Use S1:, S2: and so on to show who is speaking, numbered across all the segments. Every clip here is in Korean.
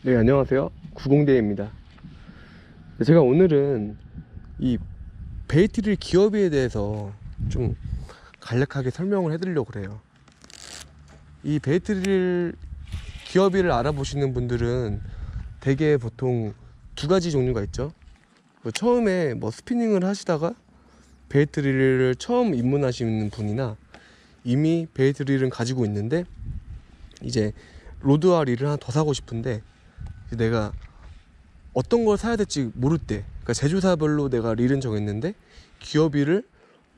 S1: 네, 안녕하세요. 구공대입니다. 제가 오늘은 이 베이트릴 기어비에 대해서 좀 간략하게 설명을 해드리려고 그래요. 이 베이트릴 기어비를 알아보시는 분들은 대개 보통 두 가지 종류가 있죠. 처음에 스피닝을 하시다가 베이트릴을 처음 입문하시는 분이나 이미 베이트릴은 가지고 있는데 이제 로드와 릴을 하나 더 사고 싶은데 내가 어떤 걸 사야 될지 모를 때, 그러니까 제조사별로 내가 릴은 정했는데 기어비를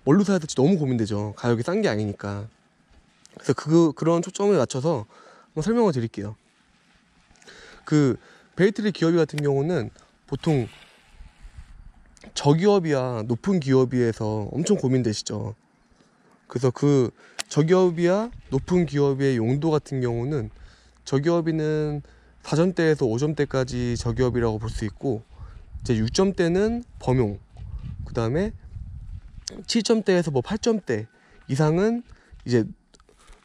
S1: 뭘로 사야 될지 너무 고민되죠. 가격이 싼 게 아니니까. 그래서 그런 초점에 맞춰서 한번 설명을 드릴게요. 그 베이트릴 기어비 같은 경우는 보통 저기어비와 높은 기어비에서 엄청 고민되시죠. 그래서 그 저기어비와 높은 기어비의 용도 같은 경우는 저기어비는 4점대에서 5점대까지 저기업이라고 볼 수 있고, 이제 6점대는 범용, 그 다음에 7점대에서 8점대 이상은 이제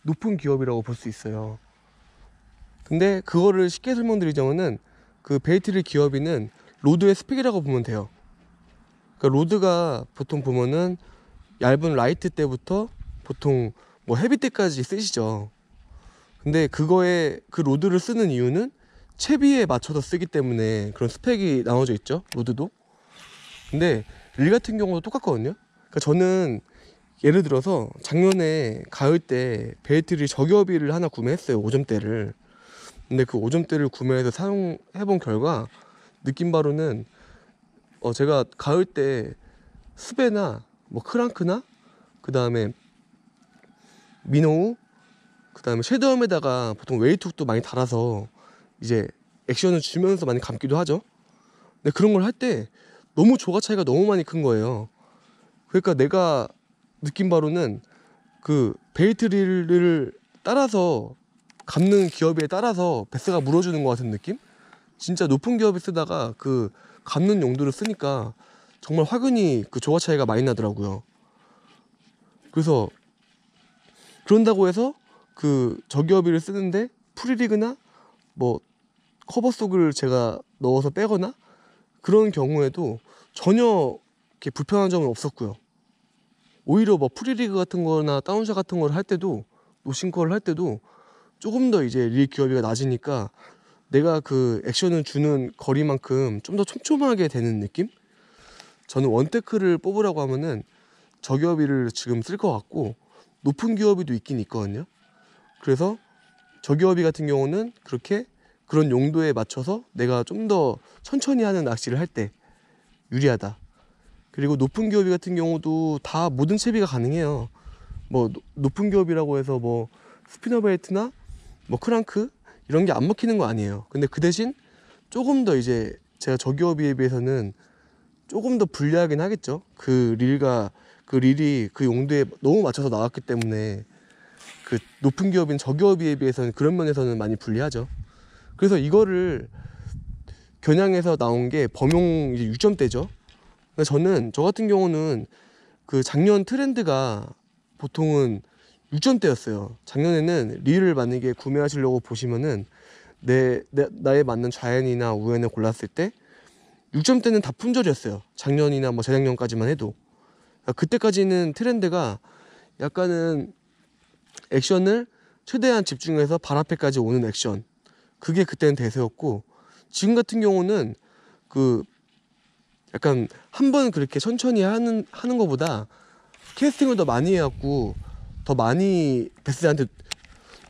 S1: 높은 기업이라고 볼 수 있어요. 근데 그거를 쉽게 설명드리자면은 그 베이트릴 기어비는 로드의 스펙이라고 보면 돼요. 그러니까 로드가 보통 보면은 얇은 라이트 때부터 보통 헤비 때까지 쓰시죠. 근데 그 로드를 쓰는 이유는 채비에 맞춰서 쓰기 때문에 그런 스펙이 나눠져 있죠, 로드도. 근데 릴 같은 경우도 똑같거든요. 그러니까 저는 예를 들어서 작년에 가을 때 베이트릴 저기어비를 하나 구매했어요, 5점대를. 근데 그 5점대를 구매해서 사용해본 결과 느낀 바로는 제가 가을 때 스베나 크랑크나 그 다음에 미노우, 그 다음에 섀도우함에다가 보통 웨이트훅도 많이 달아서 이제 액션을 주면서 많이 감기도 하죠. 근데 그런 걸 할 때 너무 조가 차이가 너무 많이 큰 거예요. 그러니까 내가 느낀 바로는 그 베이트릴을 따라서 감는 기업에 따라서 베스가 물어주는 것 같은 느낌? 진짜 높은 기업에 쓰다가 그 감는 용도를 쓰니까 정말 확연히 그 조가 차이가 많이 나더라고요. 그래서 그런다고 해서 그 저기어비를 쓰는데 프리리그나 커버 속을 제가 넣어서 빼거나 그런 경우에도 전혀 이렇게 불편한 점은 없었고요. 오히려 프리리그 같은 거나 다운샷 같은 걸 할 때도, 노싱커를 할 때도 조금 더 이제 릴 기어비가 낮으니까 내가 그 액션을 주는 거리만큼 좀 더 촘촘하게 되는 느낌? 저는 원테크를 뽑으라고 하면은 저기어비를 지금 쓸 것 같고, 높은 기어비도 있긴 있거든요. 그래서 저기어비 같은 경우는 그런 용도에 맞춰서 내가 좀 더 천천히 하는 낚시를 할 때 유리하다. 그리고 높은 기어비 같은 경우도 다 모든 채비가 가능해요. 높은 기업이라고 해서 스피너 베이트나 크랑크 이런 게 안 먹히는 거 아니에요. 근데 그 대신 조금 더 이제 제가 저기업에 비해서는 조금 더 불리하긴 하겠죠. 그 릴이 그 용도에 너무 맞춰서 나왔기 때문에 그 높은 기업인 저기업에 비해서는 그런 면에서는 많이 불리하죠. 그래서 이거를 겨냥해서 나온 게 범용 이제 6점대죠. 저 같은 경우는 그 작년 트렌드가 보통은 6점대였어요. 작년에는 릴을 만약에 구매하시려고 보시면은 나에 맞는 좌연이나 우연을 골랐을 때 6점대는 다 품절이었어요. 작년이나 재작년까지만 해도. 그러니까 그때까지는 트렌드가 약간은 액션을 최대한 집중해서 발 앞에까지 오는 액션, 그게 그때는 대세였고, 지금 같은 경우는 그 약간 한 번 그렇게 천천히 하는 것보다 캐스팅을 더 많이 해갖고 더 많이 베스한테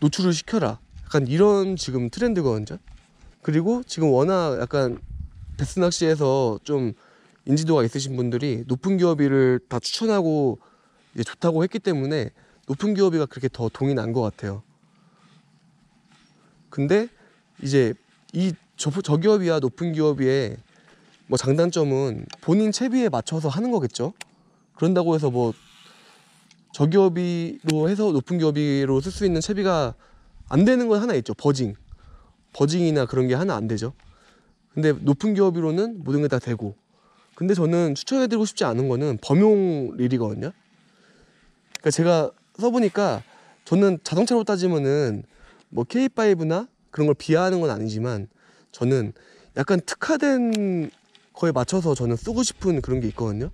S1: 노출을 시켜라, 약간 이런 지금 트렌드거든요. 그리고 지금 워낙 약간 베스 낚시에서 좀 인지도가 있으신 분들이 높은 기어비를 다 추천하고 이제 좋다고 했기 때문에 높은 기어비가 그렇게 더 동이 난 것 같아요. 근데 이제 이 저기어비와 높은 기어비의 장단점은 본인 채비에 맞춰서 하는 거겠죠. 그런다고 해서 저기어비로 해서 높은 기어비로 쓸 수 있는 채비가 안 되는 건 하나 있죠. 버징이나 그런 게 하나 안 되죠. 근데 높은 기어비로는 모든 게 다 되고, 근데 저는 추천해드리고 싶지 않은 거는 범용 릴이거든요. 그러니까 제가 써보니까 저는 자동차로 따지면은 K5나 그런 걸 비하하는 건 아니지만 저는 약간 특화된 거에 맞춰서 저는 쓰고 싶은 그런 게 있거든요.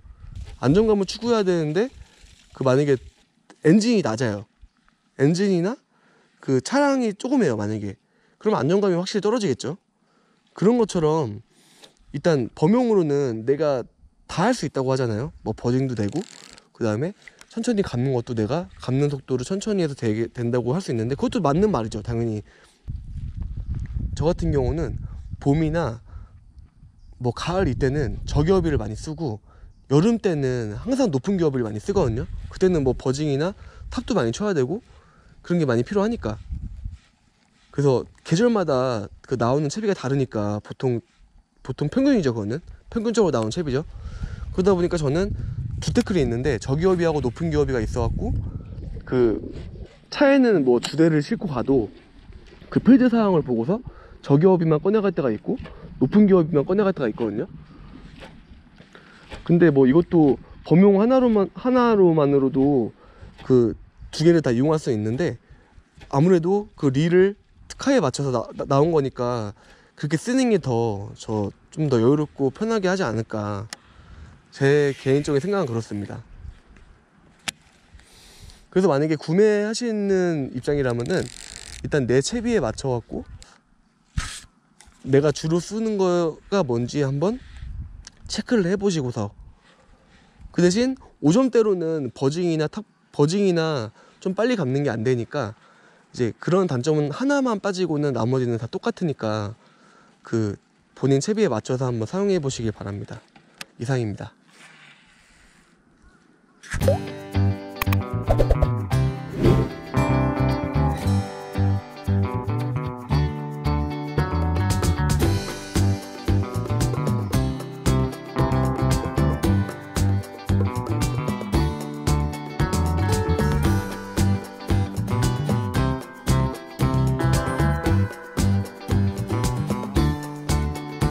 S1: 안정감을 추구해야 되는데 그 만약에 엔진이 낮아요. 엔진이나 그 차량이 조금해요 만약에. 그럼 안정감이 확실히 떨어지겠죠. 그런 것처럼 일단 범용으로는 내가 다 할 수 있다고 하잖아요. 뭐 버징도 되고 그 다음에 천천히 감는 것도 내가 감는 속도를 천천히 해서 된다고 할 수 있는데 그것도 맞는 말이죠 당연히. 저 같은 경우는 봄이나 뭐 가을 이때는 저기업이를 많이 쓰고 여름 때는 항상 높은 기업을 많이 쓰거든요. 그때는 뭐 버징이나 탑도 많이 쳐야 되고 그런 게 많이 필요하니까. 그래서 계절마다 그 나오는 채비가 다르니까 보통 평균이죠. 그거는 평균적으로 나오는 채비죠. 그러다 보니까 저는 두 태클이 있는데 저기업이하고 높은 기업이가 있어갖고 그 차에는 뭐 두 대를 싣고 가도 그 필드 사항을 보고서 저기업이만 꺼내갈 때가 있고 높은 기업이만 꺼내갈 때가 있거든요. 근데 뭐 이것도 범용 하나로만으로도 그 두 개를 다 이용할 수 있는데 아무래도 그 릴을 특화에 맞춰서 나온 거니까 그렇게 쓰는 게 더 좀 더 여유롭고 편하게 하지 않을까. 제 개인적인 생각은 그렇습니다. 그래서 만약에 구매하시는 입장이라면은 일단 내 채비에 맞춰 갖고 내가 주로 쓰는 거가 뭔지 한번 체크를 해 보시고서 그 대신 5점대로는 버징이나 좀 빨리 감는 게 안 되니까 이제 그런 단점은 하나만 빠지고는 나머지는 다 똑같으니까 그 본인 채비에 맞춰서 한번 사용해 보시길 바랍니다. 이상입니다.